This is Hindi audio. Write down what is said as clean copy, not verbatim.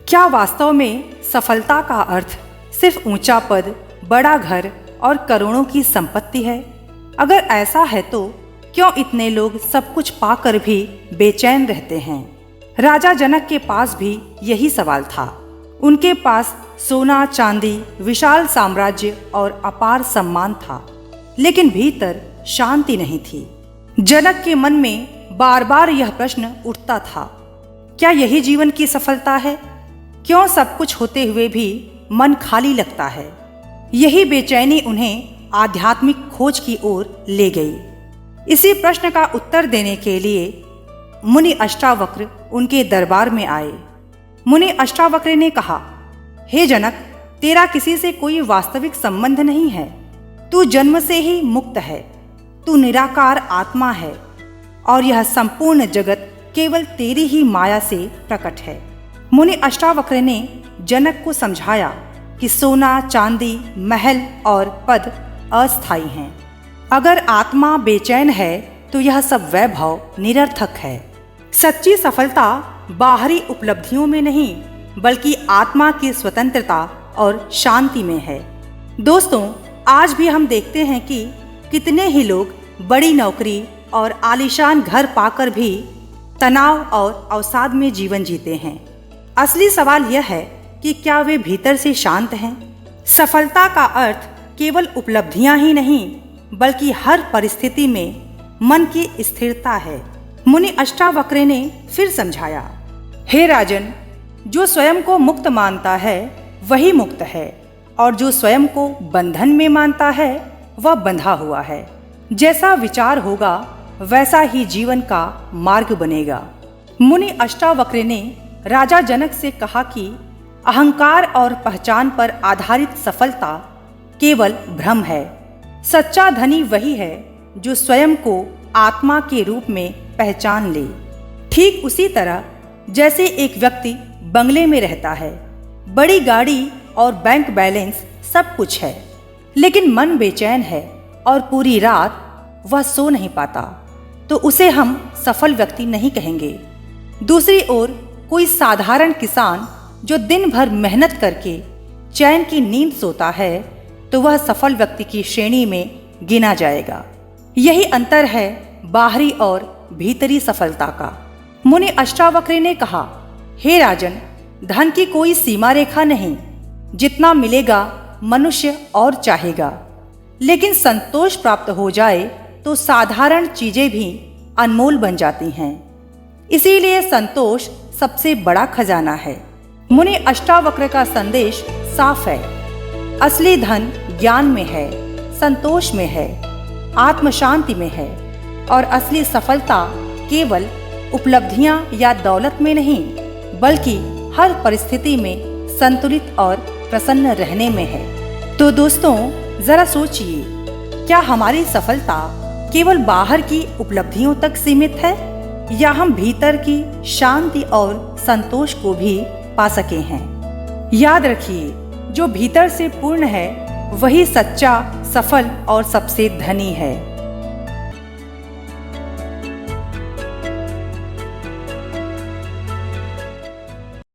क्या वास्तव में सफलता का अर्थ सिर्फ ऊंचा पद, बड़ा घर और करोड़ों की संपत्ति है? अगर ऐसा है तो क्यों इतने लोग सब कुछ पाकर भी बेचैन रहते हैं? राजा जनक के पास भी यही सवाल था। उनके पास सोना, चांदी, विशाल साम्राज्य और अपार सम्मान था, लेकिन भीतर शांति नहीं थी। जनक के मन में बार बार यह प्रश्न उठता था, क्या यही जीवन की सफलता है? क्यों सब कुछ होते हुए भी मन खाली लगता है? यही बेचैनी उन्हें आध्यात्मिक खोज की ओर ले गई। इसी प्रश्न का उत्तर देने के लिए मुनि अष्टावक्र उनके दरबार में आए। मुनि अष्टावक्र ने कहा, हे जनक, तेरा किसी से कोई वास्तविक संबंध नहीं है। तू जन्म से ही मुक्त है। तू निराकार आत्मा है और यह संपूर्ण जगत केवल तेरी ही माया से प्रकट है। मुनि अष्टावक्र ने जनक को समझाया कि सोना, चांदी, महल और पद अस्थायी हैं। अगर आत्मा बेचैन है तो यह सब वैभव निरर्थक है। सच्ची सफलता बाहरी उपलब्धियों में नहीं, बल्कि आत्मा की स्वतंत्रता और शांति में है। दोस्तों, आज भी हम देखते हैं कि कितने ही लोग बड़ी नौकरी और आलीशान घर पाकर भी तनाव और अवसाद में जीवन जीते हैं। असली सवाल यह है कि क्या वे भीतर से शांत हैं? सफलता का अर्थ केवल उपलब्धियां ही नहीं, बल्कि हर परिस्थिति में मन की स्थिरता है। मुनि अष्टावक्र ने फिर समझाया, हे राजन, जो स्वयं को मुक्त मानता है वही मुक्त है, और जो स्वयं को बंधन में मानता है वह बंधा हुआ है। जैसा विचार होगा वैसा ही जीवन का मार्ग बनेगा। मुनि अष्टावक्र ने राजा जनक से कहा कि अहंकार और पहचान पर आधारित सफलता केवल भ्रम है। सच्चा धनी वही है जो स्वयं को आत्मा के रूप में पहचान ले। ठीक उसी तरह जैसे एक व्यक्ति बंगले में रहता है, बड़ी गाड़ी और बैंक बैलेंस सब कुछ है, लेकिन मन बेचैन है और पूरी रात वह सो नहीं पाता, तो उसे हम सफल व्यक्ति नहीं कहेंगे। दूसरी ओर कोई साधारण किसान जो दिन भर मेहनत करके चैन की नींद सोता है, तो वह सफल व्यक्ति की श्रेणी में गिना जाएगा। यही अंतर है बाहरी और भीतरी सफलता का। मुनि अष्टावक्र ने कहा, हे राजन, धन की कोई सीमा रेखा नहीं। जितना मिलेगा मनुष्य और चाहेगा, लेकिन संतोष प्राप्त हो जाए तो साधारण चीजें भी अनमोल बन जाती हैं। इसीलिए संतोष सबसे बड़ा खजाना है। मुनि अष्टावक्र का संदेश साफ है। असली धन ज्ञान में है, संतोष में है, आत्म शांति में है, और असली सफलता केवल उपलब्धियां या दौलत में नहीं, बल्कि हर परिस्थिति में संतुलित और प्रसन्न रहने में है। तो दोस्तों, जरा सोचिए, क्या हमारी सफलता केवल बाहर की उपलब्धियों तक सीमित है, या हम भीतर की शांति और संतोष को भी पा सके हैं? याद रखिए, जो भीतर से पूर्ण है वही सच्चा, सफल और सबसे धनी है।